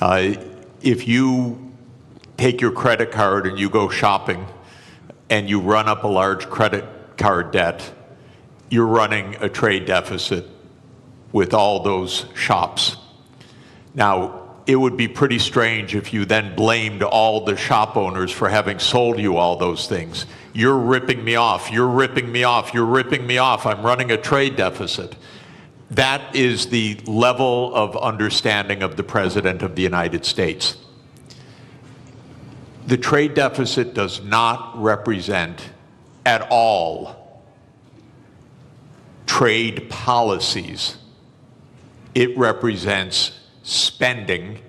If you take your credit card and you go shopping and you run up a large credit card debt, you're running a trade deficit with all those shops. Now, it would be pretty strange if you then blamed all the shop owners for having sold you all those things. You're ripping me off, you're ripping me off, you're ripping me off, I'm running a trade deficit. That is the level of understanding of the President of the United States. The trade deficit does not represent at all trade policies. It represents spending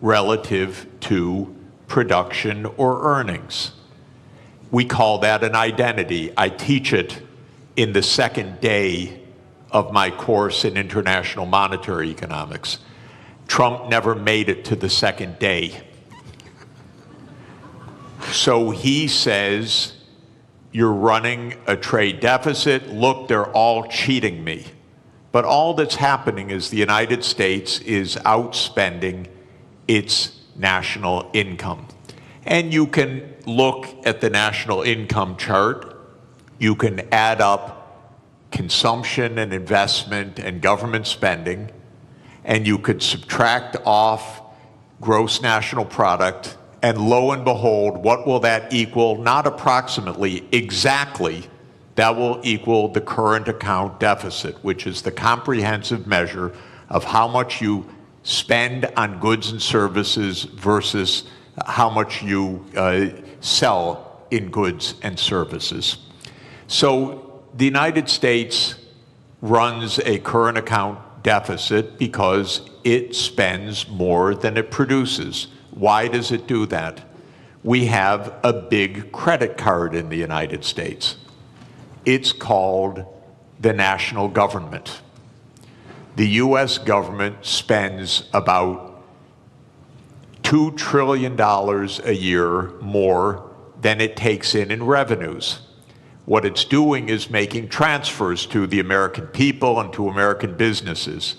relative to production or earnings. We call that an identity. I teach it in the second day of my course in international monetary economics. Trump never made it to the second day. So he says, you're running a trade deficit. Look, they're all cheating me. But all that's happening is the United States is outspending its national income. And you can look at the national income chart. You can add up consumption and investment and government spending, and you could subtract off gross national product, and lo and behold, what will that equal? Not approximately, exactly. That will equal the current account deficit, which is the comprehensive measure of how much you spend on goods and services versus how much you sell in goods and services. So the United States runs a current account deficit because it spends more than it produces. Why does it do that? We have a big credit card in the United States. It's called the national government. The US government spends about $2 trillion a year more than it takes in revenues. What it's doing is making transfers to the American people and to American businesses.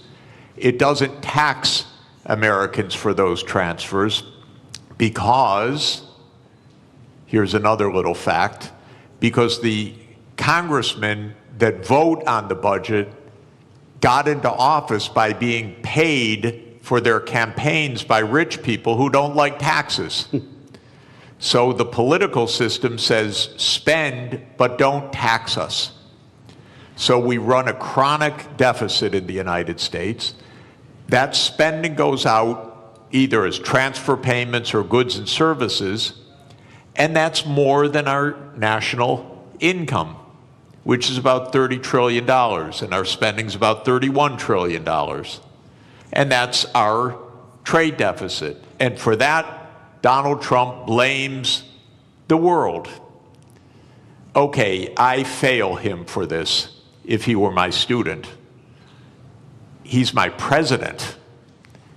It doesn't tax Americans for those transfers because, here's another little fact, because the congressmen that vote on the budget got into office by being paid for their campaigns by rich people who don't like taxes. So the political system says spend, but don't tax us. So we run a chronic deficit in the United States. That spending goes out either as transfer payments or goods and services, and that's more than our national income, which is about $30 trillion, and our spending is about $31 trillion. And that's our trade deficit. And for that, Donald Trump blames the world. Okay, I fail him for this if he were my student. He's my president.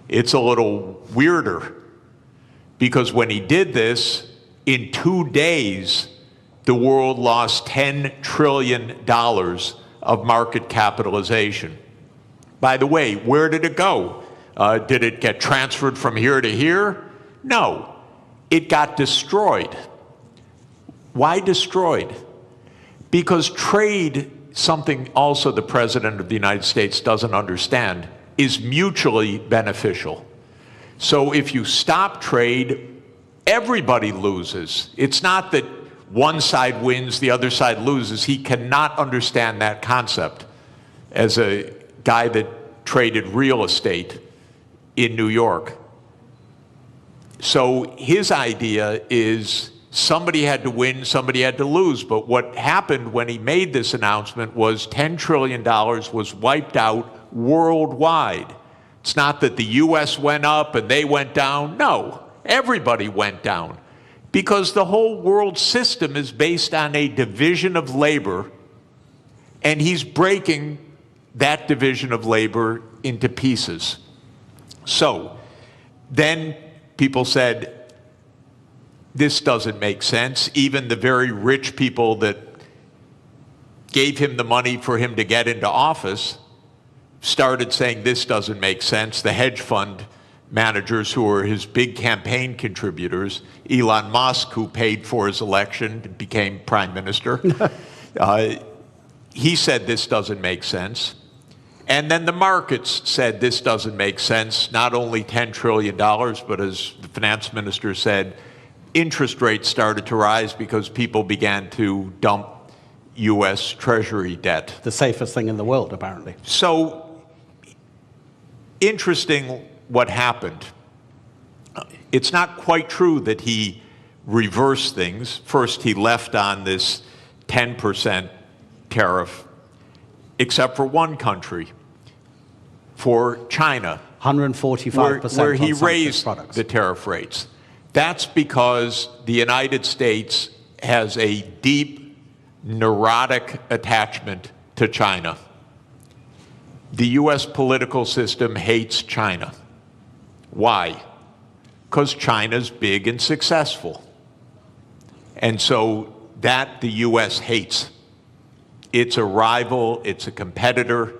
It's a little weirder because when he did this, in 2 days, the world lost $10 trillion of market capitalization. By the way, where did it go? Did it get transferred from here to here? No, it got destroyed. Why destroyed? Because trade, something also the President of the United States doesn't understand, is mutually beneficial. So if you stop trade, everybody loses. It's not that one side wins, the other side loses. He cannot understand that concept as a guy that traded real estate in New York. So his idea is somebody had to win, somebody had to lose. But what happened when he made this announcement was $10 trillion was wiped out worldwide. It's not that the US went up and they went down. No, everybody went down. Because the whole world system is based on a division of labor, and he's breaking that division of labor into pieces. So then people said, this doesn't make sense. Even the very rich people that gave him the money for him to get into office started saying this doesn't make sense. The hedge fund managers who were his big campaign contributors. Elon Musk, who paid for his election, became prime minister. He said this doesn't make sense. And then the markets said this doesn't make sense. Not only $10 trillion, but as the finance minister said, interest rates started to rise because people began to dump U.S. Treasury debt. The safest thing in the world, apparently. So, interesting what happened. It's not quite true that he reversed things. First, he left on this 10% tariff, except for one country, for China. 145% where he on some raised products. the tariff rates. That's because the United States has a deep, neurotic attachment to China. The U.S. political system hates China. Why? Because China's big and successful. And so that the U.S. hates. It's a rival, it's a competitor,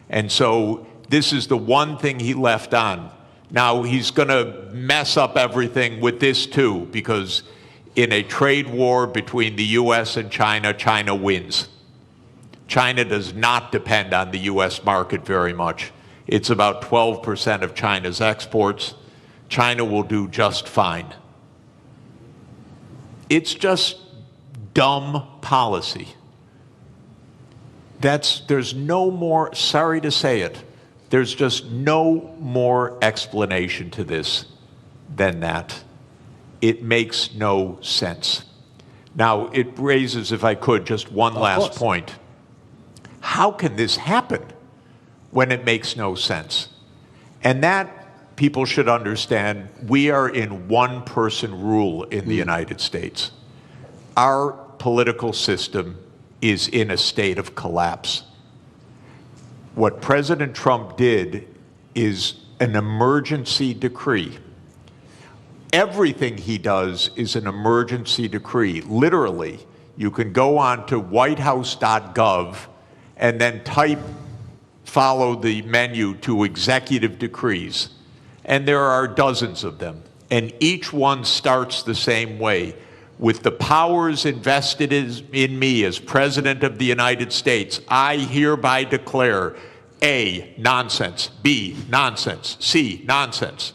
and so this is the one thing he left on. Now, he's going to mess up everything with this too, because in a trade war between the U.S. and China, China wins. China does not depend on the U.S. market very much. It's about 12% of China's exports. China will do just fine. It's just dumb policy. There's no more, sorry to say it, there's just no more explanation to this than that. It makes no sense. Now, it raises, if I could, just one last point. How can this happen when it makes no sense? And that people should understand, we are in one-person rule in the United States. Our political system is in a state of collapse. What President Trump did is an emergency decree. Everything he does is an emergency decree. Literally, you can go on to whitehouse.gov and then follow the menu to executive decrees. And there are dozens of them. And each one starts the same way. With the powers invested in me as President of the United States, I hereby declare A, nonsense, B, nonsense, C, nonsense.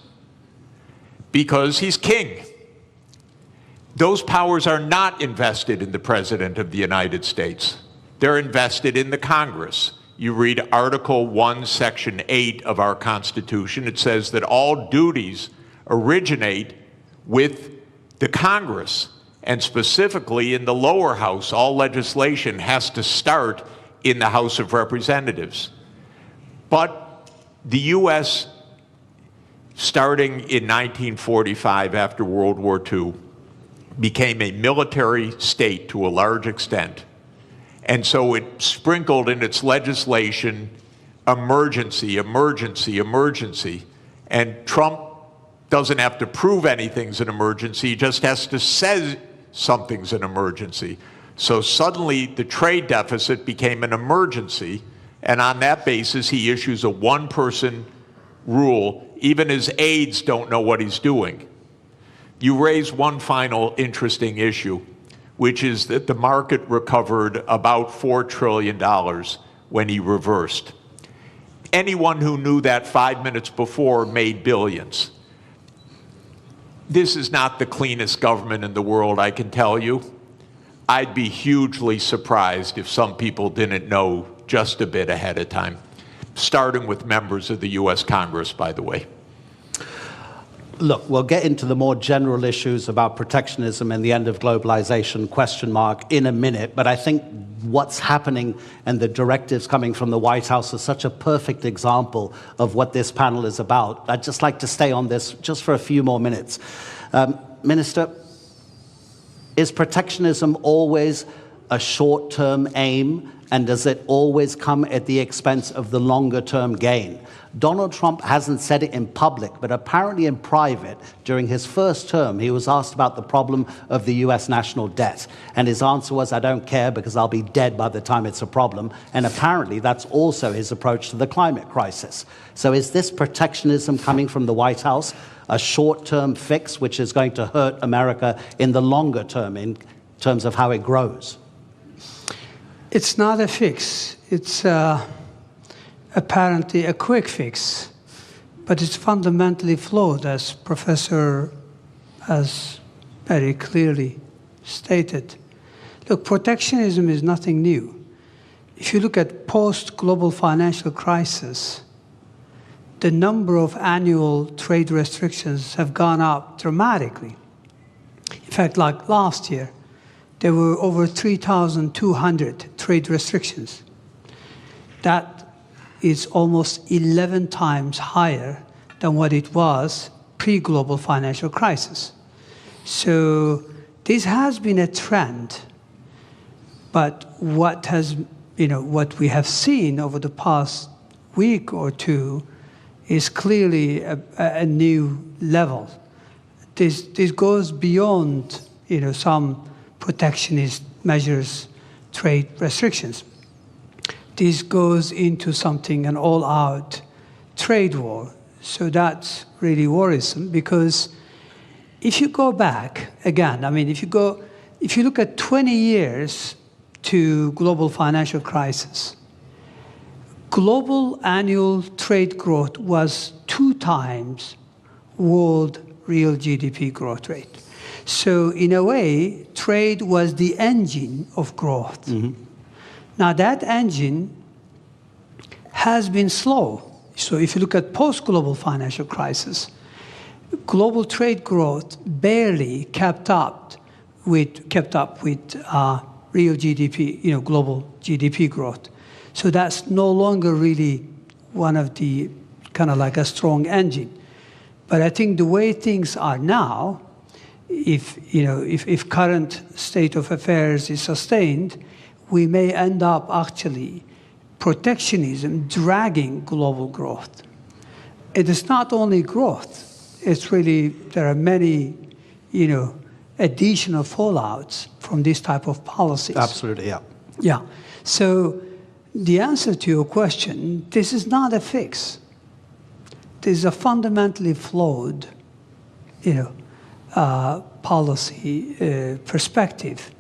Because he's king. Those powers are not invested in the President of the United States. They're invested in the Congress. You read Article 1, Section 8 of our Constitution. It says that all duties originate with the Congress. And specifically in the lower house, all legislation has to start in the House of Representatives. But the U.S., starting in 1945 after World War II, became a military state to a large extent. And so it sprinkled in its legislation emergency, emergency, emergency. And Trump doesn't have to prove anything's an emergency, he just has to say something's an emergency. So suddenly the trade deficit became an emergency, and on that basis he issues a one-person rule. Even his aides don't know what he's doing. You raise one final interesting issue, which is that the market recovered about $4 trillion when he reversed. Anyone who knew that 5 minutes before made billions. This is not the cleanest government in the world, I can tell you. I'd be hugely surprised if some people didn't know just a bit ahead of time, starting with members of the U.S. Congress, by the way. Look, we'll get into the more general issues about protectionism and the end of globalization, in a minute, but I think what's happening and the directives coming from the White House is such a perfect example of what this panel is about. I'd just like to stay on this just for a few more minutes. Minister, is protectionism always a short-term aim And does it always come at the expense of the longer-term gain? Donald Trump hasn't said it in public, but apparently in private, during his first term, he was asked about the problem of the US national debt. And his answer was, I don't care because I'll be dead by the time it's a problem. And apparently that's also his approach to the climate crisis. So is this protectionism coming from the White House a short-term fix which is going to hurt America in the longer term in terms of how it grows? It's not a fix. It's apparently a quick fix, but it's fundamentally flawed, as Professor has very clearly stated. Look, protectionism is nothing new. If you look at post-global financial crisis, the number of annual trade restrictions have gone up dramatically. In fact, like last year, there were over 3,200 trade restrictions. That is almost 11 times higher than what it was pre-global financial crisis. So this has been a trend, but what we have seen over the past week or two is clearly a new level. This goes beyond some protectionist measures, trade restrictions. This goes into something, an all-out trade war. So that's really worrisome, because if you go back, again, if you look at 20 years to global financial crisis, global annual trade growth was 2 times world real GDP growth rate. So in a way, trade was the engine of growth. Mm-hmm. Now that engine has been slow. So if you look at post-global financial crisis, global trade growth barely kept up with real GDP, global GDP growth. So that's no longer really one of the kind of like a strong engine. But I think the way things are now, if current state of affairs is sustained, we may end up actually protectionism dragging global growth. It is not only growth, it's really, there are many, additional fallouts from this type of policies. Absolutely, yeah. Yeah. So the answer to your question, this is not a fix. This is a fundamentally flawed, policy perspective.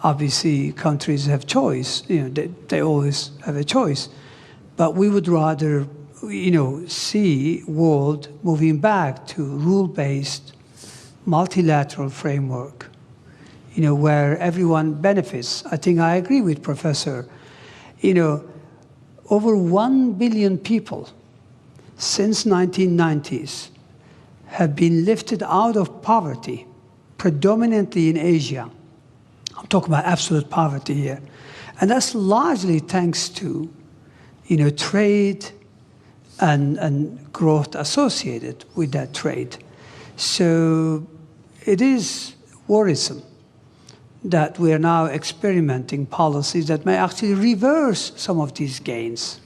Obviously, countries have choice. They always have a choice. But we would rather, see world moving back to rule-based, multilateral framework, where everyone benefits. I think I agree with Professor. Over 1 billion people since 1990s have been lifted out of poverty, predominantly in Asia. I'm talking about absolute poverty here. And that's largely thanks to, trade and growth associated with that trade. So it is worrisome that we are now experimenting policies that may actually reverse some of these gains,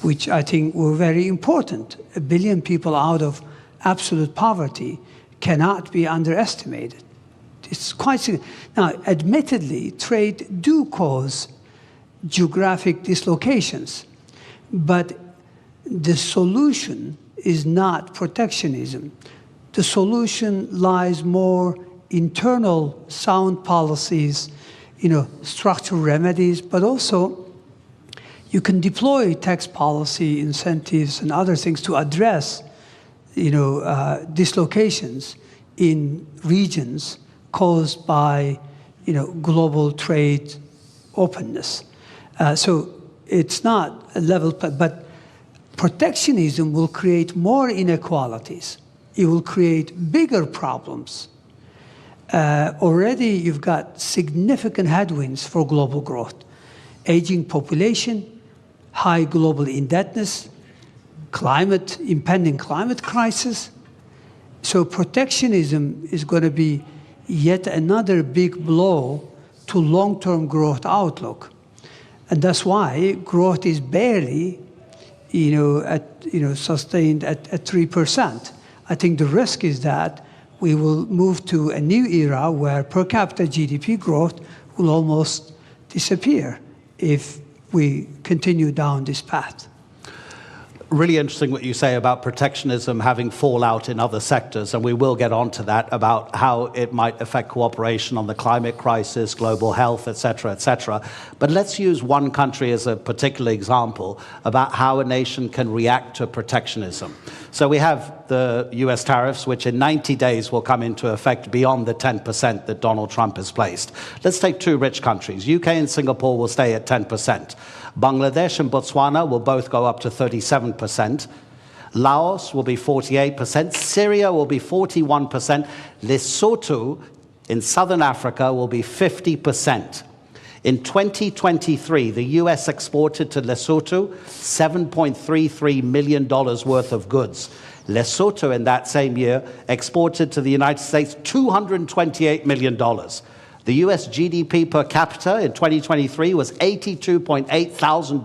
which I think were very important. 1 billion people out of absolute poverty cannot be underestimated. It's quite significant. Now, admittedly, trade do cause geographic dislocations, but the solution is not protectionism. The solution lies more internal sound policies, structural remedies, but also you can deploy tax policy incentives and other things to address, dislocations in regions caused by, global trade openness. So it's not a level, but protectionism will create more inequalities. It will create bigger problems. Already you've got significant headwinds for global growth. Aging population, high global indebtedness, impending climate crisis. So protectionism is going to be yet another big blow to long-term growth outlook. And that's why growth is barely, sustained at 3%. I think the risk is that we will move to a new era where per capita GDP growth will almost disappear if we continue down this path. Really interesting what you say about protectionism having fallout in other sectors, and we will get on to that, about how it might affect cooperation on the climate crisis, global health, et cetera, et cetera. But let's use one country as a particular example about how a nation can react to protectionism. So we have the US tariffs, which in 90 days will come into effect beyond the 10% that Donald Trump has placed. Let's take two rich countries. UK and Singapore will stay at 10%. Bangladesh and Botswana will both go up to 37%. Laos will be 48%. Syria will be 41%. Lesotho in southern Africa will be 50%. In 2023, the US exported to Lesotho $7.33 million worth of goods. Lesotho in that same year exported to the United States $228 million. The US GDP per capita in 2023 was $82.8 thousand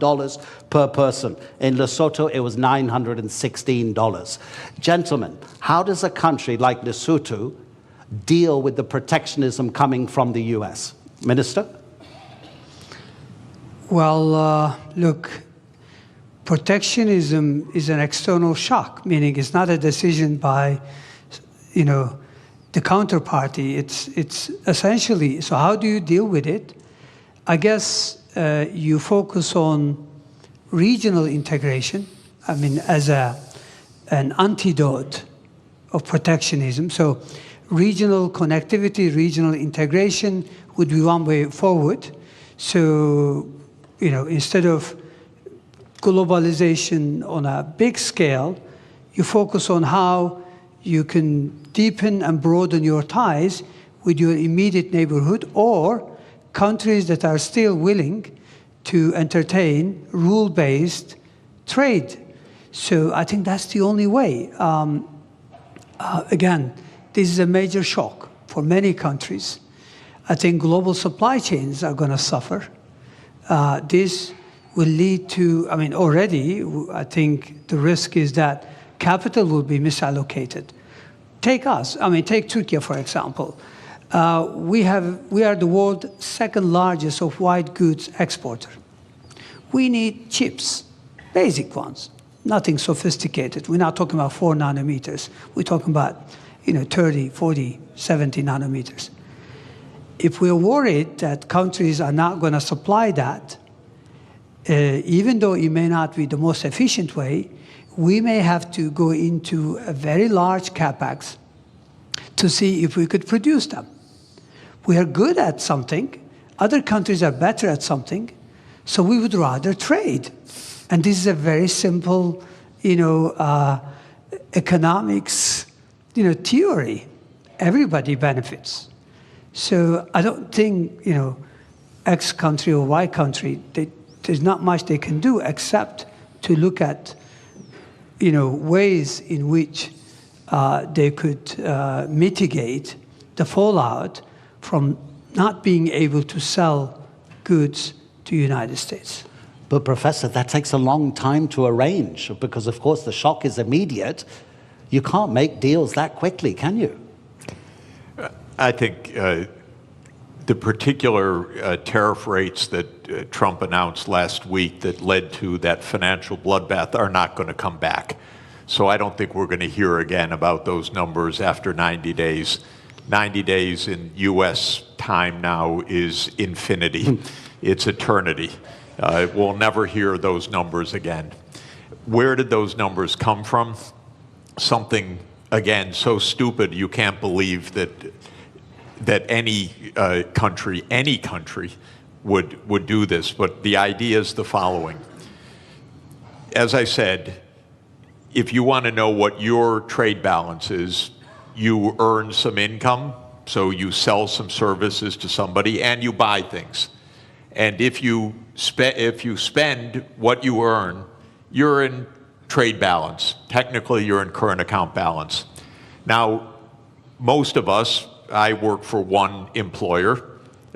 per person. In Lesotho, it was $916. Gentlemen, how does a country like Lesotho deal with the protectionism coming from the US? Minister? Well, look, protectionism is an external shock, meaning it's not a decision by, the counterparty. It's essentially, so how do you deal with it? I guess you focus on regional integration, as an antidote of protectionism. So regional connectivity, regional integration would be one way forward. So, instead of globalization on a big scale, you focus on how you can deepen and broaden your ties with your immediate neighborhood or countries that are still willing to entertain rule-based trade. So I think that's the only way. Again, this is a major shock for many countries. I think global supply chains are going to suffer. This will lead to, already, I think the risk is that capital will be misallocated. Take us, take Turkey, for example. We are the world's second largest of white goods exporter. We need chips, basic ones, nothing sophisticated. We're not talking about 4 nanometers. We're talking about 30, 40, 70 nanometers. If we're worried that countries are not going to supply that, even though it may not be the most efficient way, we may have to go into a very large capex to see if we could produce them. We are good at something. Other countries are better at something. So we would rather trade. And this is a very simple, economics, theory. Everybody benefits. So I don't think, X country or Y country, there's not much they can do except to look at, ways in which they could mitigate the fallout from not being able to sell goods to the United States. But Professor, that takes a long time to arrange because, of course, the shock is immediate. You can't make deals that quickly, can you? I think the particular tariff rates that Trump announced last week that led to that financial bloodbath are not going to come back. So I don't think we're going to hear again about those numbers after 90 days. 90 days in U.S. time now is infinity. It's eternity. We'll never hear those numbers again. Where did those numbers come from? Something, again, so stupid you can't believe that any country would do this. But the idea is the following. As I said, if you want to know what your trade balance is, you earn some income, so you sell some services to somebody, and you buy things. And if you spend what you earn, you're in trade balance. Technically, you're in current account balance. Now, most of us, I work for one employer,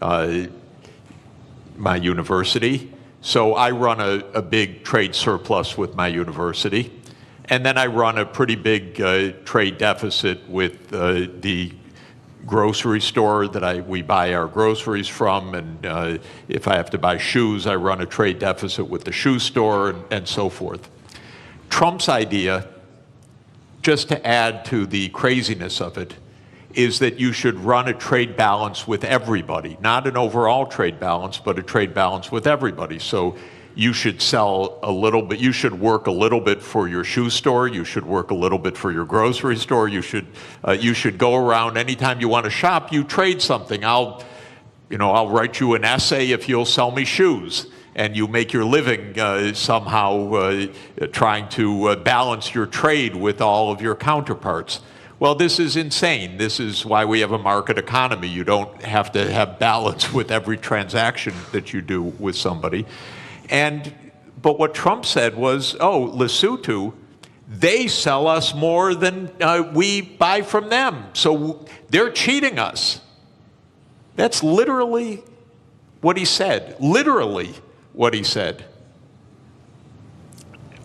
my university, So I run a big trade surplus with my university, and then I run a pretty big trade deficit with the grocery store that we buy our groceries from, and if I have to buy shoes, I run a trade deficit with the shoe store, and so forth. Trump's idea, just to add to the craziness of it, is that you should run a trade balance with everybody, not an overall trade balance, but a trade balance with everybody. So you should sell a little bit, you should work a little bit for your shoe store, you should work a little bit for your grocery store, you should go around anytime you want to shop, you trade something. I'll write you an essay if you'll sell me shoes. And you make your living somehow trying to balance your trade with all of your counterparts. Well, this is insane. This is why we have a market economy. You don't have to have balance with every transaction that you do with somebody. But what Trump said was, oh, Lesotho, they sell us more than we buy from them. So they're cheating us. That's literally what he said. Literally what he said.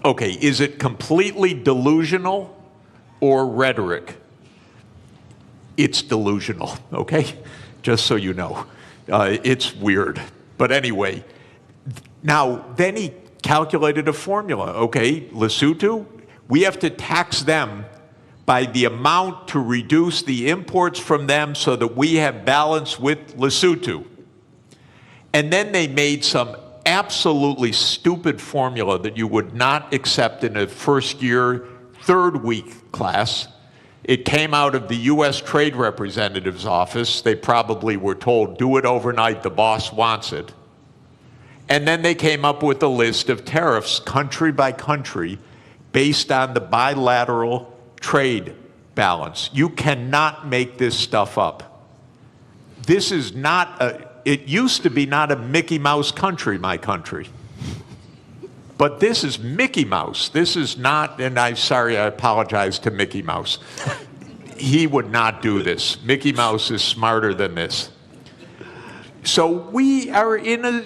Okay, is it completely delusional or rhetoric? It's delusional, okay? Just so you know. It's weird. But anyway, now then he calculated a formula. Okay, Lesotho, we have to tax them by the amount to reduce the imports from them so that we have balance with Lesotho. And then they made some absolutely stupid formula that you would not accept in a first year, third week class. It came out of the U.S. Trade Representative's office. They probably were told, do it overnight, the boss wants it. And then they came up with a list of tariffs, country by country, based on the bilateral trade balance. You cannot make this stuff up. This is not it used to be not a Mickey Mouse country, my country. But this is Mickey Mouse. This is not, and I apologize to Mickey Mouse. He would not do this. Mickey Mouse is smarter than this. So we are in a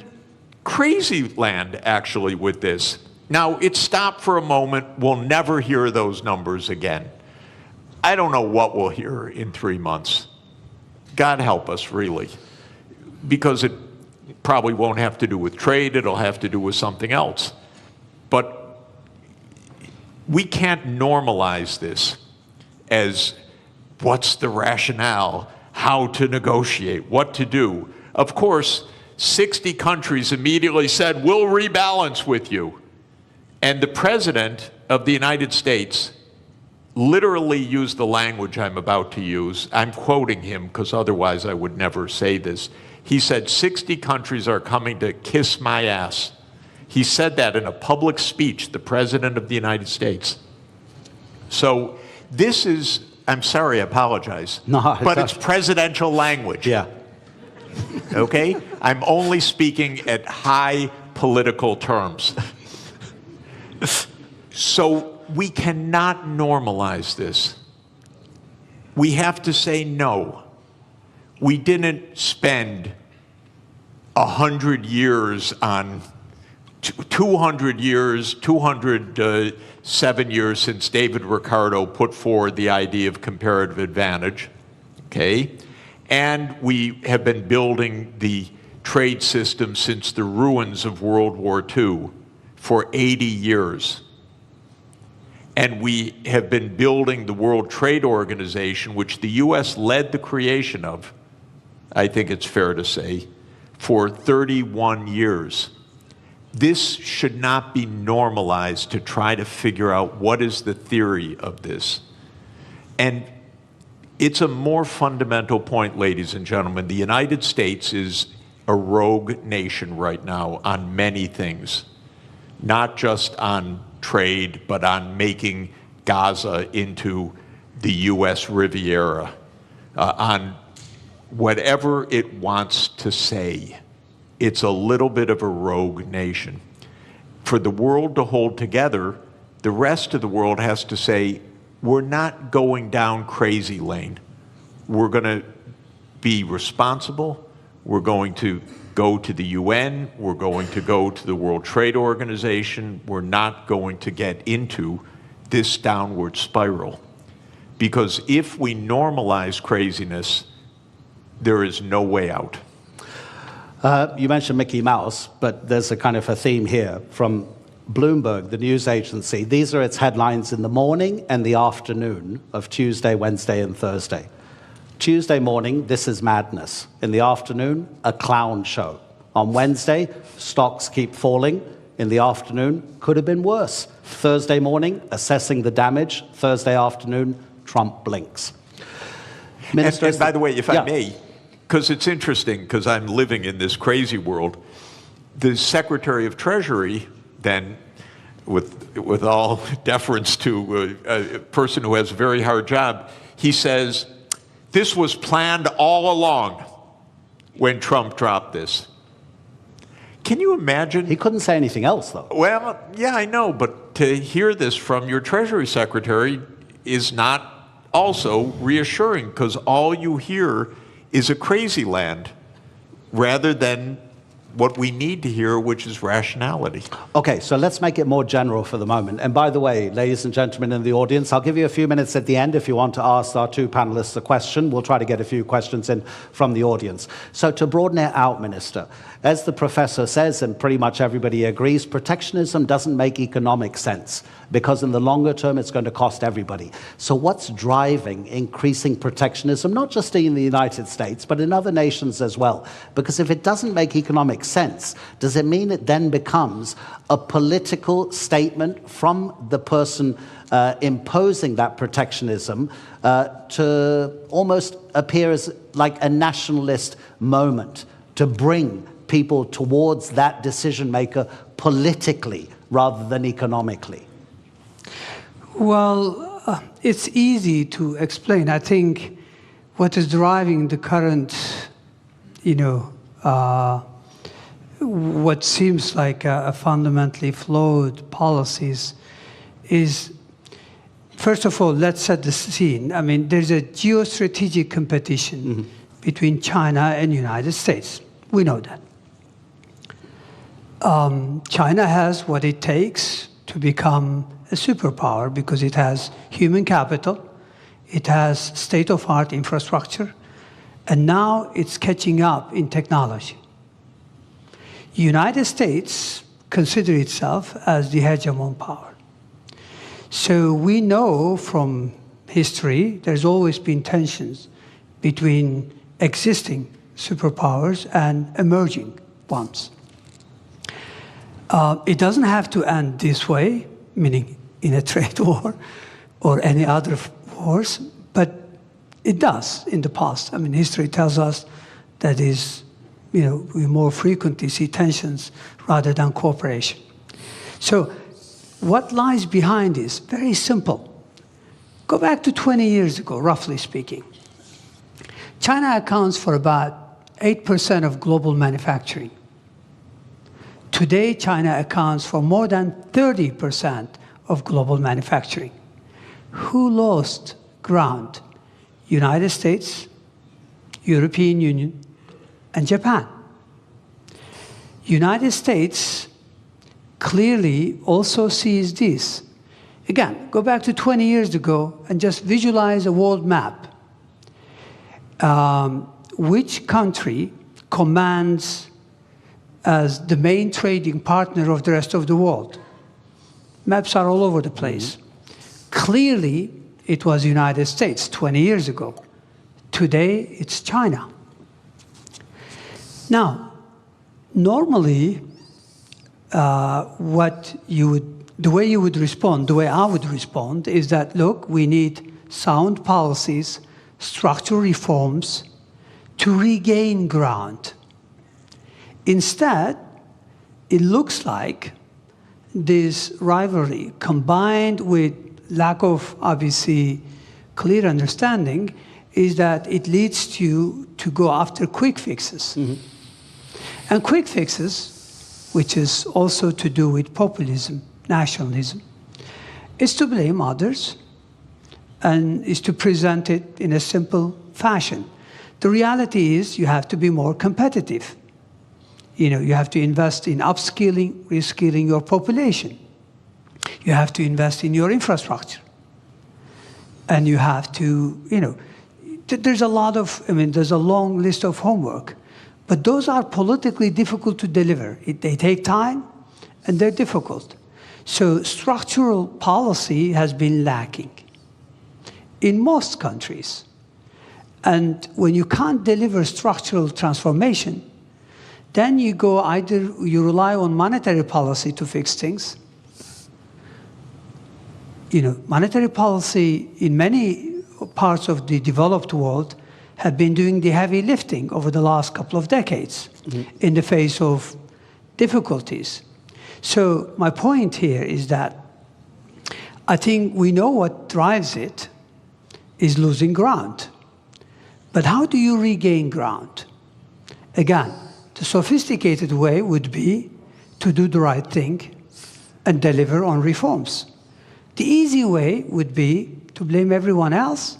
crazy land, actually, with this. Now, it stopped for a moment. We'll never hear those numbers again. I don't know what we'll hear in 3 months. God help us, really. Because it probably won't have to do with trade. It'll have to do with something else. But we can't normalize this as what's the rationale, how to negotiate, what to do. Of course, 60 countries immediately said, we'll rebalance with you. And the President of the United States literally used the language I'm about to use. I'm quoting him because otherwise I would never say this. He said, 60 countries are coming to kiss my ass. He said that in a public speech, the President of the United States. So this is, I'm sorry, I apologize. No, but it's presidential language. Yeah. Okay? I'm only speaking at high political terms. So we cannot normalize this. We have to say no. We didn't spend 100 years on 200 years, 207 years since David Ricardo put forward the idea of comparative advantage, okay? And we have been building the trade system since the ruins of World War II for 80 years. And we have been building the World Trade Organization, which the U.S. led the creation of, I think it's fair to say, for 31 years. This should not be normalized to try to figure out what is the theory of this. And it's a more fundamental point, ladies and gentlemen. The United States is a rogue nation right now on many things, not just on trade, but on making Gaza into the U.S. Riviera, on whatever it wants to say. It's a little bit of a rogue nation. For the world to hold together, the rest of the world has to say, we're not going down crazy lane. We're going to be responsible. We're going to go to the UN. We're going to go to the World Trade Organization. We're not going to get into this downward spiral. Because if we normalize craziness, there is no way out. You mentioned Mickey Mouse, but there's a kind of a theme here from Bloomberg, the news agency. These are its headlines in the morning and the afternoon of Tuesday, Wednesday, and Thursday. Tuesday morning, this is madness. In the afternoon, a clown show. On Wednesday, stocks keep falling. In the afternoon, could have been worse. Thursday morning, assessing the damage. Thursday afternoon, Trump blinks. Minister, and by the way, if I yeah. may, because it's interesting, because I'm living in this crazy world, the Secretary of Treasury then, with all deference to a person who has a very hard job, he says, this was planned all along when Trump dropped this. Can you imagine? He couldn't say anything else, though. Well, yeah, I know, but to hear this from your Treasury Secretary is not also reassuring, because all you hear is a crazy land rather than what we need to hear, which is rationality. Okay, so let's make it more general for the moment. And by the way, ladies and gentlemen in the audience, I'll give you a few minutes at the end if you want to ask our two panelists a question. We'll try to get a few questions in from the audience. So to broaden it out, Minister, as the professor says, and pretty much everybody agrees, protectionism doesn't make economic sense because in the longer term, it's going to cost everybody. So what's driving increasing protectionism, not just in the United States, but in other nations as well? Because if it doesn't make economic sense, does it mean it then becomes a political statement from the person imposing that protectionism to almost appear as like a nationalist moment to bring people towards that decision maker politically rather than economically? Well, it's easy to explain. I think what is driving the current, what seems like a fundamentally flawed policies is, first of all, let's set the scene. I mean, there's a geostrategic competition between China and the United States. We know that. China has what it takes to become a superpower because it has human capital, it has state-of-the-art infrastructure, and now it's catching up in technology. The United States considers itself as the hegemon power. So we know from history there's always been tensions between existing superpowers and emerging ones. It doesn't have to end this way, meaning in a trade war or any other wars, but it does in the past. I mean, history tells us that we more frequently see tensions rather than cooperation. So what lies behind this? Very simple. Go back to 20 years ago, roughly speaking. China accounts for about 8% of global manufacturing. Today, China accounts for more than 30% of global manufacturing. Who lost ground? United States, European Union, and Japan. United States clearly also sees this. Again, go back to 20 years ago and just visualize a world map. Which country commands as the main trading partner of the rest of the world? Maps are all over the place. Clearly, it was the United States 20 years ago. Today, it's China. Now, normally, the way you would respond, the way I would respond, is that, look, we need sound policies, structural reforms to regain ground. Instead, it looks like this rivalry, combined with lack of, obviously, clear understanding, is that it leads you to go after quick fixes. And quick fixes, which is also to do with populism, nationalism, is to blame others and is to present it in a simple fashion. The reality is you have to be more competitive. You have to invest in upskilling, reskilling your population. You have to invest in your infrastructure. And you have to, there's a long list of homework. But those are politically difficult to deliver. They take time, and they're difficult. So structural policy has been lacking in most countries. And when you can't deliver structural transformation, then you rely on monetary policy to fix things. Monetary policy in many parts of the developed world have been doing the heavy lifting over the last couple of decades in the face of difficulties. So my point here is that I think we know what drives it is losing ground. But how do you regain ground? Again, the sophisticated way would be to do the right thing and deliver on reforms. The easy way would be to blame everyone else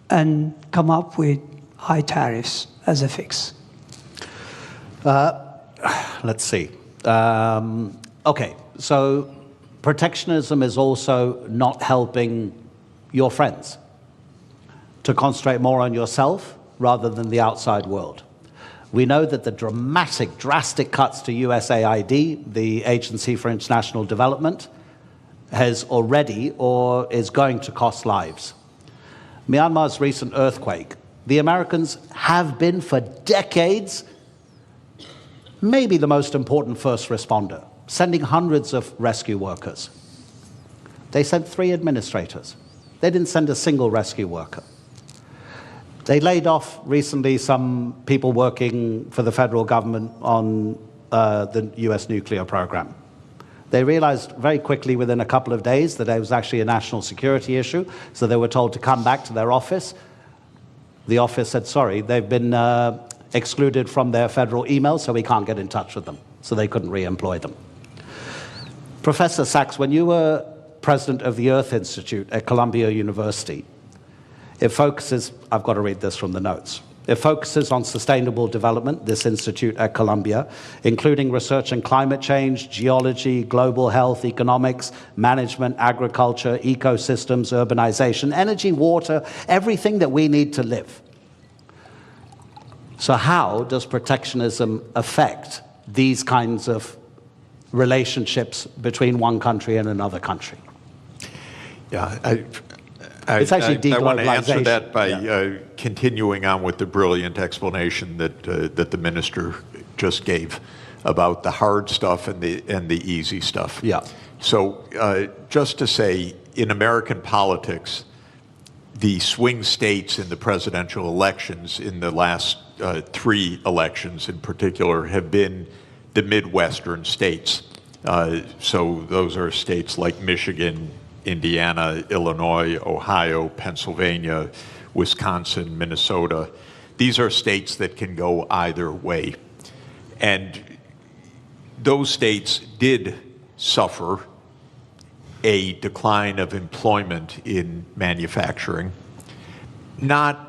and come up with high tariffs as a fix. Let's see. Okay, so protectionism is also not helping your friends to concentrate more on yourself rather than the outside world. We know that the drastic cuts to USAID, the Agency for International Development, has already or is going to cost lives. Myanmar's recent earthquake, the Americans have been for decades maybe the most important first responder, sending hundreds of rescue workers. They sent 3 administrators. They didn't send a single rescue worker. They laid off recently some people working for the federal government on the US nuclear program. They realized very quickly within a couple of days that it was actually a national security issue, so they were told to come back to their office. The office said, sorry, they've been excluded from their federal emails, so we can't get in touch with them. So they couldn't re-employ them. Professor Sachs, when you were president of the Earth Institute at Columbia University, it focuses, I've got to read this from the notes. It focuses on sustainable development, this institute at Columbia, including research in climate change, geology, global health, economics, management, agriculture, ecosystems, urbanization, energy, water, everything that we need to live. So how does protectionism affect these kinds of relationships between one country and another country? Yeah, It's actually I want to answer deglobalization. that by continuing on with the brilliant explanation that the minister just gave about the hard stuff and the easy stuff. Yeah. So just to say, in American politics, the swing states in the presidential elections in the last 3 elections in particular have been the Midwestern states. So those are states like Michigan, Indiana, Illinois, Ohio, Pennsylvania, Wisconsin, Minnesota. These are states that can go either way. And those states did suffer a decline of employment in manufacturing, not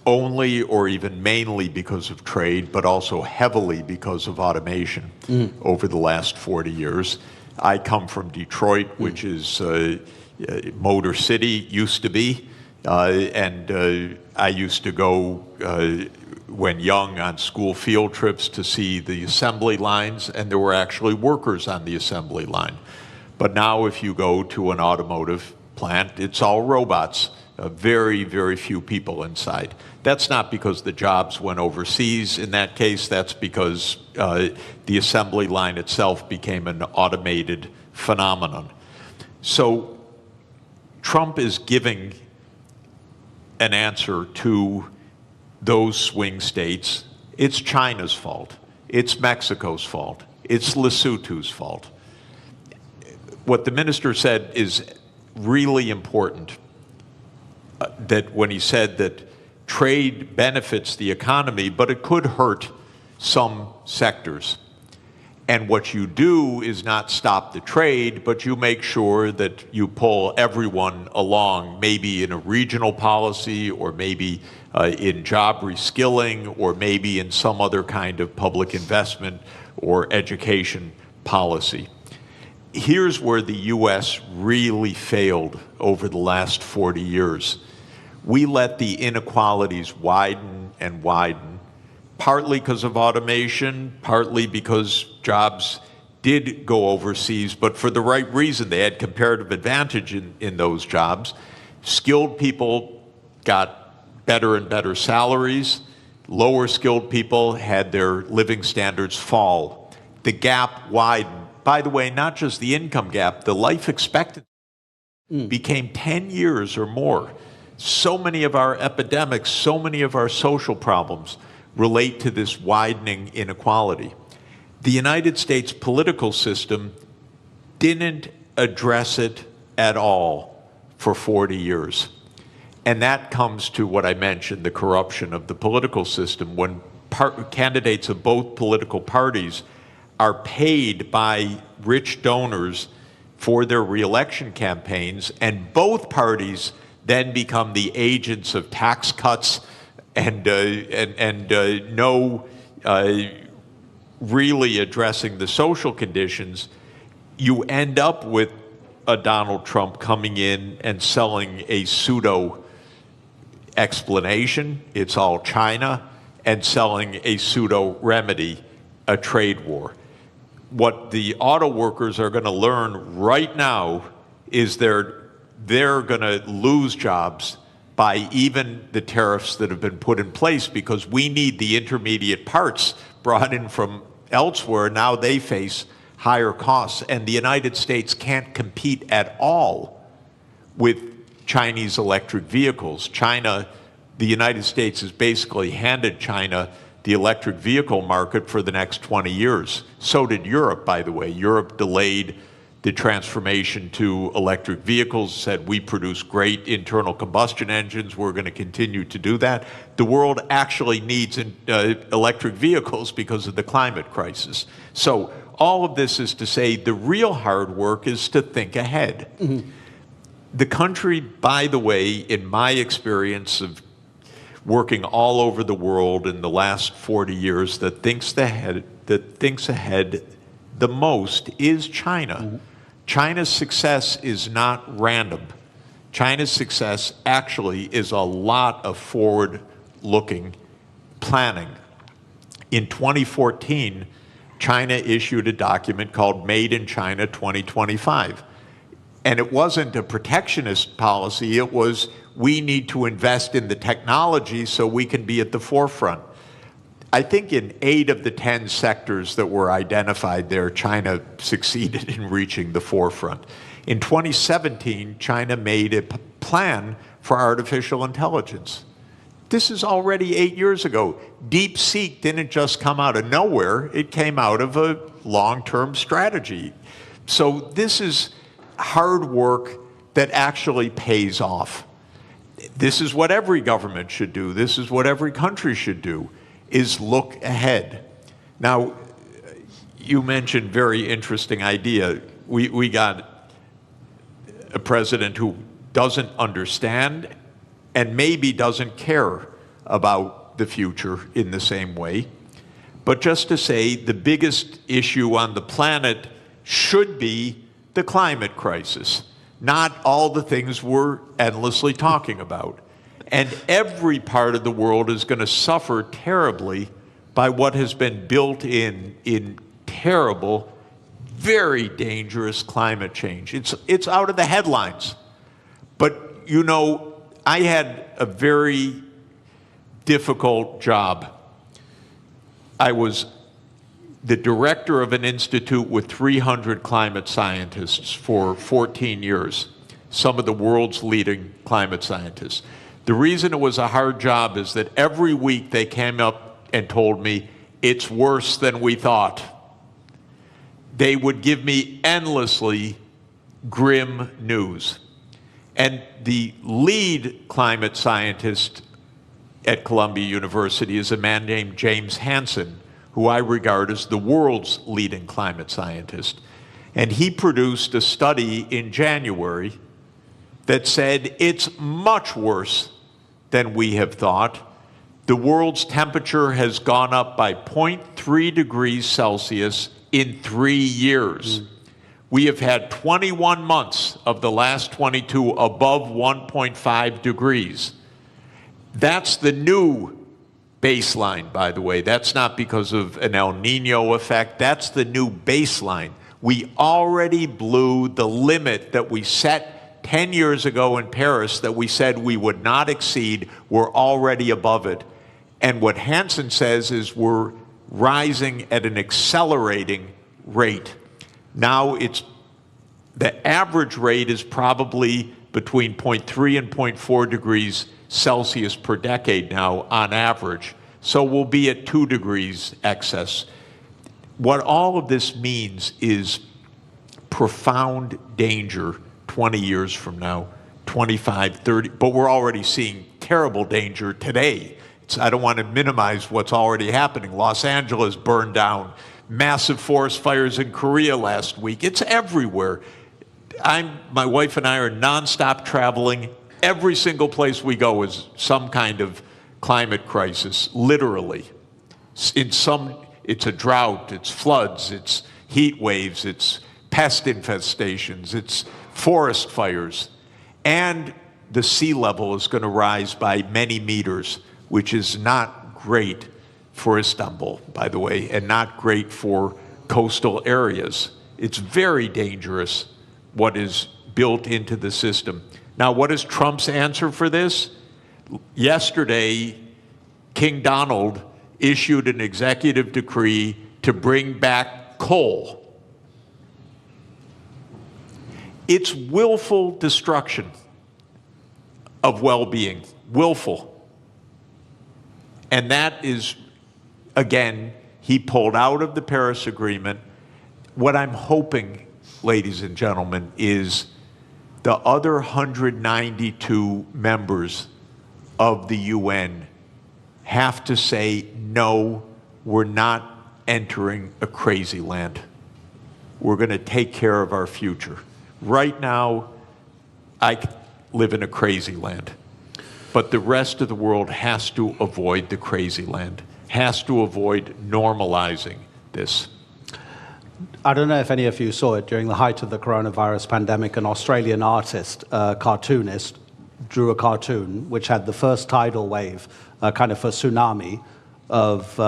only or even mainly because of trade, but also heavily because of automation over the last 40 years. I come from Detroit, which is Motor City, used to be, and I used to go when young on school field trips to see the assembly lines, and there were actually workers on the assembly line. But now if you go to an automotive plant, it's all robots, very, very few people inside. That's not because the jobs went overseas. In that case, that's because the assembly line itself became an automated phenomenon. So Trump is giving an answer to those swing states. It's China's fault. It's Mexico's fault. It's Lesotho's fault. What the minister said is really important, that when he said that trade benefits the economy, but it could hurt some sectors. And what you do is not stop the trade, but you make sure that you pull everyone along, maybe in a regional policy, or maybe in job reskilling, or maybe in some other kind of public investment or education policy. Here's where the U.S. really failed over the last 40 years. We let the inequalities widen and widen, partly because of automation, partly because jobs did go overseas, but for the right reason. They had comparative advantage in those jobs. Skilled people got better and better salaries. Lower skilled people had their living standards fall. The gap widened. By the way, not just the income gap, the life expectancy became 10 years or more. So many of our epidemics, so many of our social problems relate to this widening inequality. The United States political system didn't address it at all for 40 years. And that comes to what I mentioned, the corruption of the political system. When candidates of both political parties are paid by rich donors for their reelection campaigns, and both parties then become the agents of tax cuts and no really addressing the social conditions, you end up with a Donald Trump coming in and selling a pseudo explanation, it's all China, and selling a pseudo remedy, a trade war. What the auto workers are going to learn right now is they're going to lose jobs by even the tariffs that have been put in place, because we need the intermediate parts brought in from elsewhere. Now they face higher costs, and the United States can't compete at all with Chinese electric vehicles. The United States has basically handed China the electric vehicle market for the next 20 years. So did Europe, by the way. Europe delayed the transformation to electric vehicles, said we produce great internal combustion engines, we're going to continue to do that. The world actually needs electric vehicles because of the climate crisis. So all of this is to say the real hard work is to think ahead. Mm-hmm. The country, by the way, in my experience of working all over the world in the last 40 years, that thinks ahead the most is China. Mm-hmm. China's success is not random. China's success actually is a lot of forward-looking planning. In 2014, China issued a document called Made in China 2025. And it wasn't a protectionist policy, it was, we need to invest in the technology so we can be at the forefront. I think in 8 of the 10 sectors that were identified there, China succeeded in reaching the forefront. In 2017, China made a plan for artificial intelligence. This is already 8 years ago. DeepSeek didn't just come out of nowhere, it came out of a long-term strategy. So this is hard work that actually pays off. This is what every government should do. This is what every country should do, is look ahead. Now, you mentioned very interesting idea. We got a president who doesn't understand and maybe doesn't care about the future in the same way. But just to say, the biggest issue on the planet should be the climate crisis, not all the things we're endlessly talking about. And every part of the world is going to suffer terribly by what has been built in terrible, very dangerous climate change. It's out of the headlines. But, you know, I had a very difficult job. I was the director of an institute with 300 climate scientists for 14 years, some of the world's leading climate scientists. The reason it was a hard job is that every week they came up and told me, it's worse than we thought. They would give me endlessly grim news. And the lead climate scientist at Columbia University is a man named James Hansen, who I regard as the world's leading climate scientist. And he produced a study in January that said it's much worse than we have thought. The world's temperature has gone up by 0.3 degrees Celsius in 3 years. We have had 21 months of the last 22 above 1.5 degrees. That's the new baseline, by the way. That's not because of an El Nino effect. That's the new baseline. We already blew the limit that we set 10 years ago in Paris that we said we would not exceed. We're already above it. And what Hansen says is we're rising at an accelerating rate. Now the average rate is probably between 0.3 and 0.4 degrees Celsius per decade now on average. So we'll be at 2 degrees excess. What all of this means is profound danger 20 years from now, 25, 30, but we're already seeing terrible danger today. I don't want to minimize what's already happening. Los Angeles burned down, massive forest fires in Korea last week. It's everywhere. My wife and I are nonstop traveling. Every single place we go is some kind of climate crisis, literally. It's a drought, it's floods, it's heat waves, it's pest infestations, it's forest fires. And the sea level is going to rise by many meters, which is not great for Istanbul, by the way, and not great for coastal areas. It's very dangerous what is built into the system. Now, what is Trump's answer for this? Yesterday, King Donald issued an executive decree to bring back coal. It's willful destruction of well-being, willful. And that is, again, he pulled out of the Paris Agreement. What I'm hoping, ladies and gentlemen, is the other 192 members of the UN have to say, no, we're not entering a crazy land. We're going to take care of our future. Right now, I live in a crazy land. But the rest of the world has to avoid the crazy land, has to avoid normalizing this. I don't know if any of you saw it during the height of the coronavirus pandemic. An Australian artist, cartoonist, drew a cartoon which had the first tidal wave, kind of a tsunami of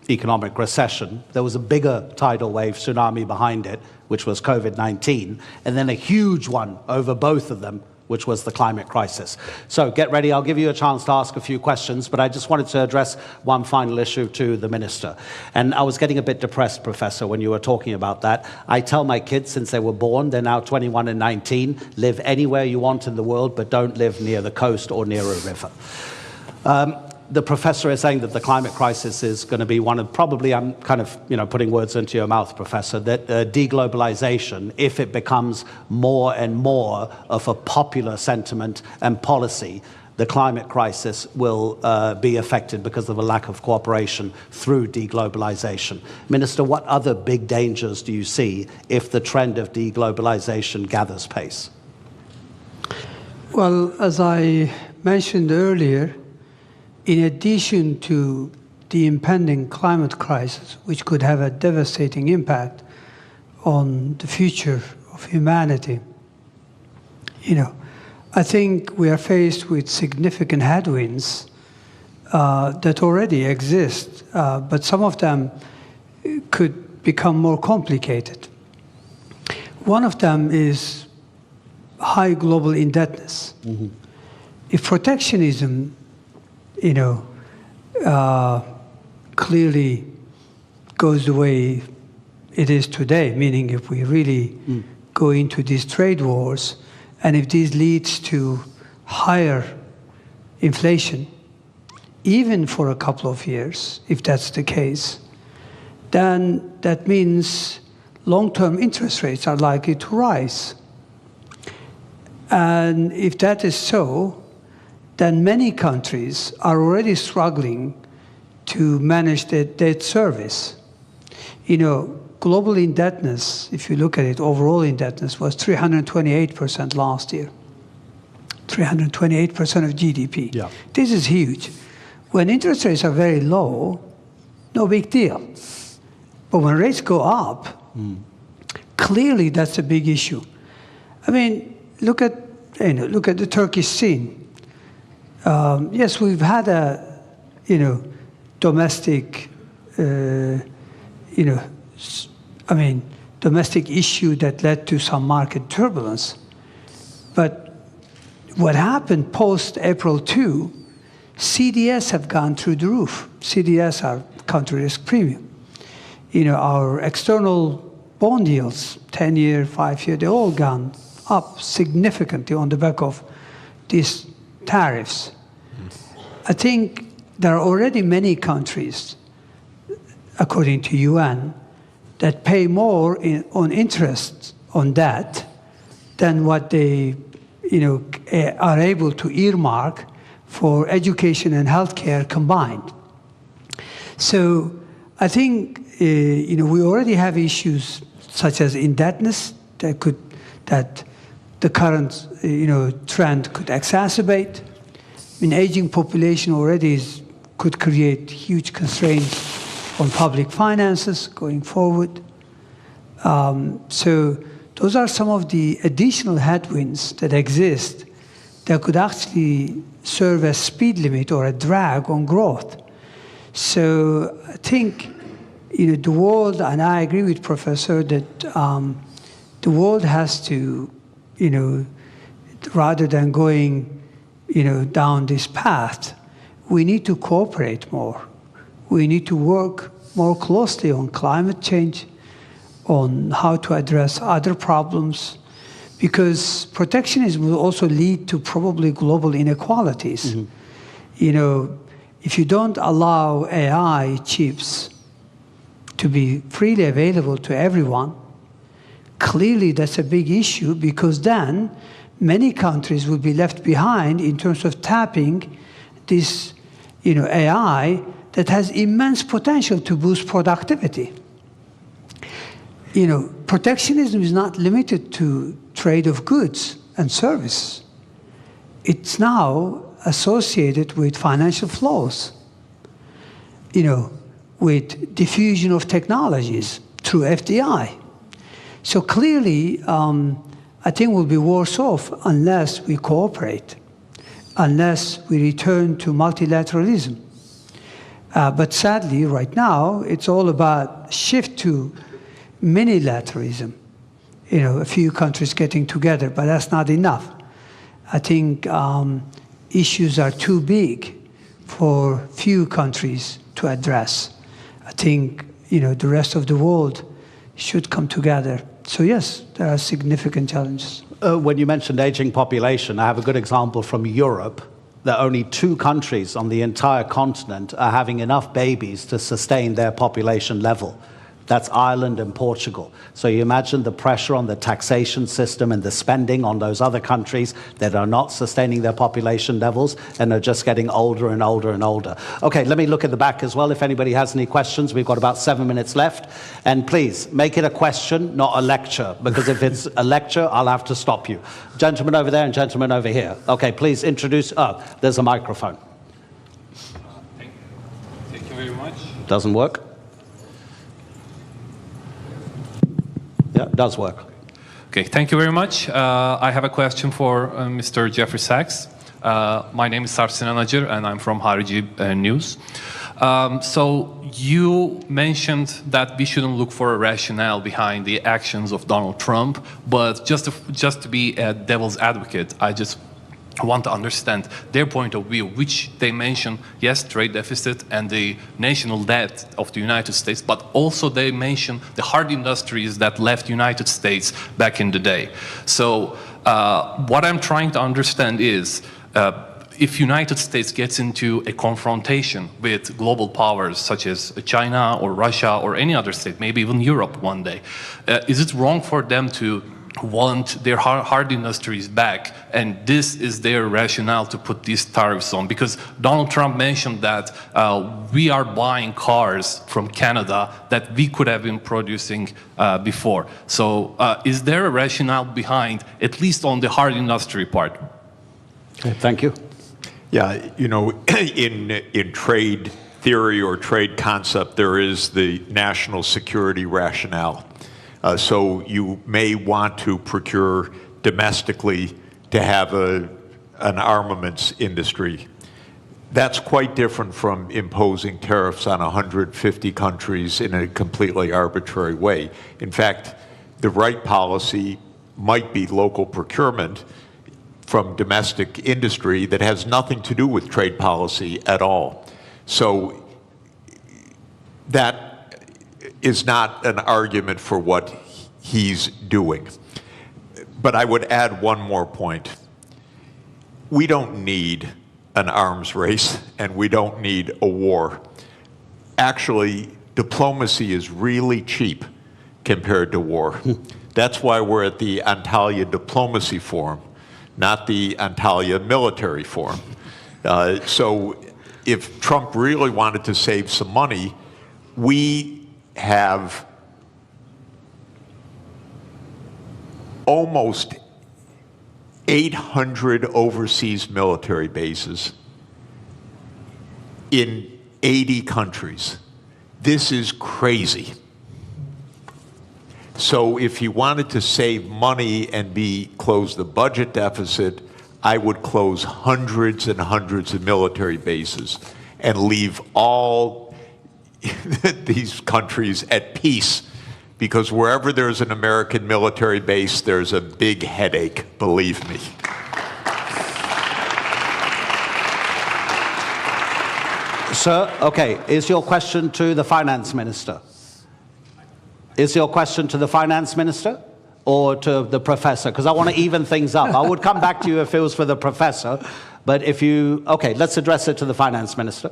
economic recession. There was a bigger tidal wave tsunami behind it, which was COVID-19, and then a huge one over both of them, which was the climate crisis. So get ready, I'll give you a chance to ask a few questions, but I just wanted to address one final issue to the minister. And I was getting a bit depressed, Professor, when you were talking about that. I tell my kids since they were born, they're now 21 and 19, live anywhere you want in the world, but don't live near the coast or near a river. The professor is saying that the climate crisis is going to be one of, probably, I'm kind of, putting words into your mouth, Professor, that deglobalization, if it becomes more and more of a popular sentiment and policy, the climate crisis will be affected because of a lack of cooperation through deglobalization. Minister, what other big dangers do you see if the trend of deglobalization gathers pace? Well, as I mentioned earlier, in addition to the impending climate crisis, which could have a devastating impact on the future of humanity, I think we are faced with significant headwinds that already exist, but some of them could become more complicated. One of them is high global indebtedness. Mm-hmm. If protectionism clearly goes the way it is today, meaning if we really go into these trade wars, and if this leads to higher inflation, even for a couple of years, if that's the case, then that means long-term interest rates are likely to rise. And if that is so, then many countries are already struggling to manage the debt service. Global indebtedness, if you look at it, overall indebtedness was 328% last year. 328% of GDP. Yeah. This is huge. When interest rates are very low, no big deal. But when rates go up, clearly that's a big issue. I mean, look at the Turkish scene. Yes, we've had a domestic domestic issue that led to some market turbulence. But what happened post-April 2, CDS have gone through the roof. CDS are country risk premium. Our external bond yields, 10-year, 5-year, they all gone up significantly on the back of these tariffs. I think there are already many countries, according to UN, that pay more on interest on that than what they are able to earmark for education and healthcare combined. So I think we already have issues such as indebtedness that the current trend could exacerbate. Aging population already could create huge constraints on public finances going forward. So those are some of the additional headwinds that exist that could actually serve as speed limit or a drag on growth. So I think the world, and I agree with Professor that the world has to, rather than going down this path, we need to cooperate more. We need to work more closely on climate change, on how to address other problems, because protectionism will also lead to probably global inequalities. If you don't allow AI chips to be freely available to everyone, clearly that's a big issue, because then many countries will be left behind in terms of tapping this AI that has immense potential to boost productivity. Protectionism is not limited to trade of goods and service. It's now associated with financial flows, with diffusion of technologies through FDI. So clearly, I think we'll be worse off unless we cooperate, unless we return to multilateralism. But sadly, right now, it's all about shift to minilateralism. A few countries getting together, but that's not enough. I think issues are too big for few countries to address. I think the rest of the world should come together. So yes, there are significant challenges. When you mentioned aging population, I have a good example from Europe, that only 2 countries on the entire continent are having enough babies to sustain their population level. That's Ireland and Portugal. So you imagine the pressure on the taxation system and the spending on those other countries that are not sustaining their population levels and are just getting older and older and older. Okay, let me look at the back as well if anybody has any questions. We've got about 7 minutes left. And please, make it a question, not a lecture, because if it's a lecture, I'll have to stop you. Gentleman over there and gentleman over here. Okay, please introduce, there's a microphone. Thank you very much. Doesn't work? Yeah, it does work. Okay, thank you very much. I have a question for Mr. Jeffrey Sachs. My name is Sarsin Anajer, and I'm from Harici News. So you mentioned that we shouldn't look for a rationale behind the actions of Donald Trump, but just to be a devil's advocate, I just want to understand their point of view, which they mention, yes, trade deficit and the national debt of the United States, but also they mention the hard industries that left United States back in the day. So what I'm trying to understand is, if United States gets into a confrontation with global powers such as China or Russia or any other state, maybe even Europe one day, is it wrong for them to want their hard industries back, and this is their rationale to put these tariffs on. Because Donald Trump mentioned that we are buying cars from Canada that we could have been producing before. So is there a rationale behind, at least on the hard industry part? Okay, thank you. Yeah, you know, in trade theory or trade concept, there is the national security rationale. So you may want to procure domestically to have an armaments industry. That's quite different from imposing tariffs on 150 countries in a completely arbitrary way. In fact, the right policy might be local procurement from domestic industry that has nothing to do with trade policy at all. So that is not an argument for what he's doing. But I would add one more point. We don't need an arms race, and we don't need a war. Actually, diplomacy is really cheap compared to war. That's why we're at the Antalya Diplomacy Forum, not the Antalya Military Forum. So if Trump really wanted to save some money, we have almost 800 overseas military bases in 80 countries. This is crazy. So if he wanted to save money and close the budget deficit, I would close hundreds and hundreds of military bases and leave all these countries at peace, because wherever there's an American military base, there's a big headache, believe me. Sir, okay, is your question to the finance minister? Is your question to the finance minister or to the professor? Because I want to even things up. I would come back to you if it was for the professor, but if you, okay, let's address it to the finance minister.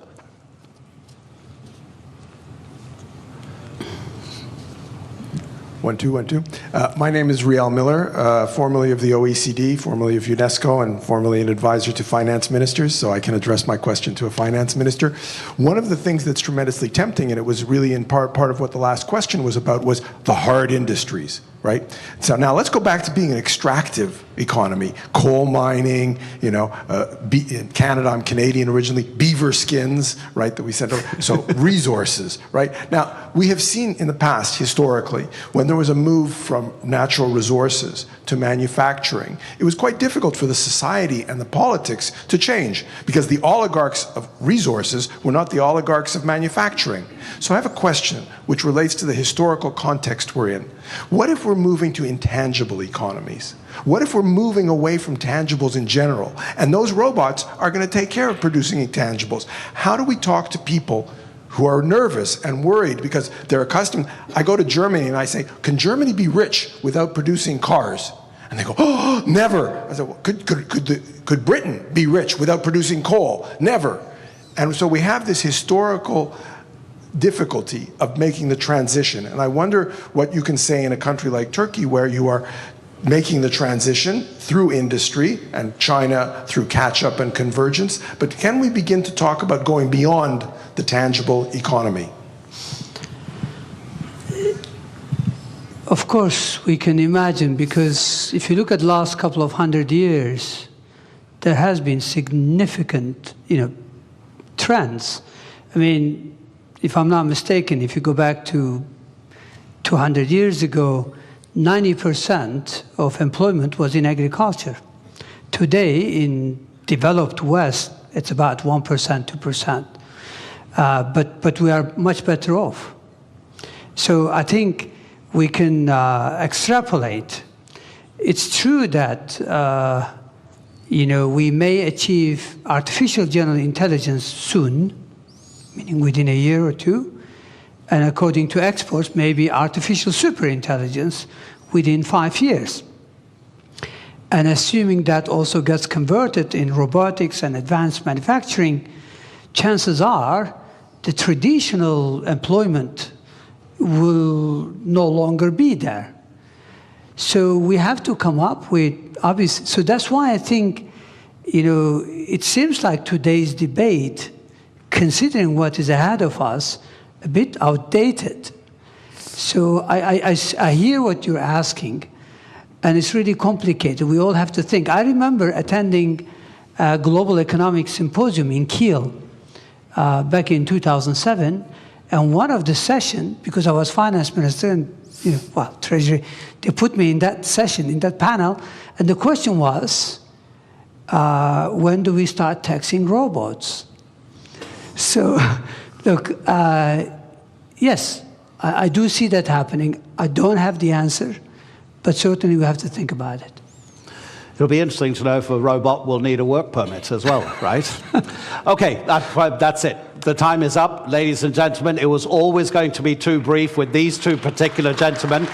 1, 2, 1, 2. My name is Riel Miller, formerly of the OECD, formerly of UNESCO, and formerly an advisor to finance ministers, so I can address my question to a finance minister. One of the things that's tremendously tempting, and it was really in part of what the last question was about, was the hard industries, right? So now let's go back to being an extractive economy. Coal mining, you know, in Canada, I'm Canadian originally, beaver skins, right, that we sent over. So resources, right? Now, we have seen in the past, historically, when there was a move from natural resources to manufacturing, it was quite difficult for the society and the politics to change, because the oligarchs of resources were not the oligarchs of manufacturing. So I have a question which relates to the historical context we're in. What if we're moving to intangible economies? What if we're moving away from tangibles in general, and those robots are going to take care of producing intangibles? How do we talk to people who are nervous and worried because they're accustomed? I go to Germany and I say, can Germany be rich without producing cars? And they go, oh, never. I said, well, could Britain be rich without producing coal? Never. And so we have this historical difficulty of making the transition. And I wonder what you can say in a country like Turkey, where you are making the transition through industry, and China through catch-up and convergence. But can we begin to talk about going beyond the tangible economy? Of course, we can imagine, because if you look at the last couple of 100 years, there has been significant, trends. I mean, if I'm not mistaken, if you go back to 200 years ago, 90% of employment was in agriculture. Today, in developed West, it's about 1%, 2%. But we are much better off. So I think we can extrapolate. It's true that we may achieve artificial general intelligence soon, meaning within a year or two, and according to experts, maybe artificial superintelligence within 5 years. And assuming that also gets converted in robotics and advanced manufacturing, chances are the traditional employment will no longer be there. So we have to come up with obvious. So that's why I think, it seems like today's debate, considering what is ahead of us, a bit outdated. So I hear what you're asking, and it's really complicated. We all have to think. I remember attending a global economic symposium in Kiel back in 2007, and one of the sessions, because I was finance minister and treasury, they put me in that session, in that panel, and the question was, when do we start taxing robots? So, look, yes, I do see that happening. I don't have the answer, but certainly we have to think about it. It'll be interesting to know if a robot will need a work permit as well, right? Okay, that's it. The time is up, ladies and gentlemen. It was always going to be too brief with these two particular gentlemen.